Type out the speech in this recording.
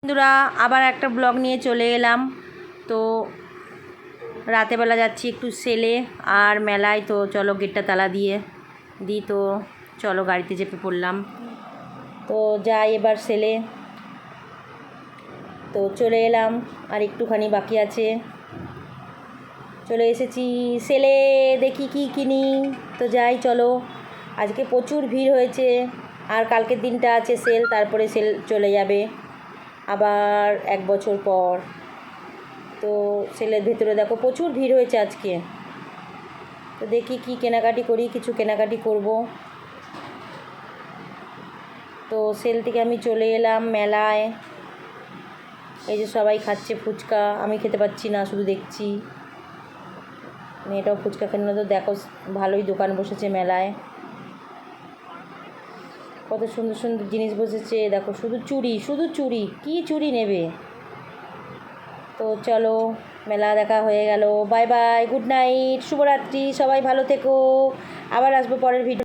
বন্ধুরা আবার একটা ব্লগ নিয়ে চলে এলাম। তো রাতেবেলা যাচ্ছি একটু সেলে আর মেলায়। তো চলো গেটটা তালা দিয়ে দিই। তো চলো গাড়িতে চেপে পড়লাম। তো যাই এবার সেলে। তো চলে এলাম, আর একটুখানি বাকি আছে। চলে এসেছি সেলে, দেখি কি কিনি। তো যাই চলো। আজকে প্রচুর ভিড় হয়েছে, আর কালকের দিনটা আছে সেল, তারপরে সেল চলে যাবে আবার 1 বছর পর। তো সেলের ভেতরে দেখো প্রচুর ভিড় হয়েছে আজকে। তো দেখি কি কেনাকাটি করি, কিছু কেনাকাটি করব। তো সেল থেকে আমি চলে এলাম মেলায়। এই যে সবাই খাচ্ছে ফুচকা, আমি খেতে পাচ্ছি না, শুধু দেখছি। মেয়েটাও ফুচকা খেলো না। তো দেখো ভালোই দোকান বসেছে মেলায়, কত সুন্দর সুন্দর জিনিস বসেছে। দেখো শুধু চুড়ি, শুধু চুড়ি, কি চুড়ি নেবে। তো চলো, মেলা দেখা হয়ে গেল। বাই বাই, গুড নাইট, শুভরাত্রি, সবাই ভালো থেকো। আবার আসবো পরের ভিডিও।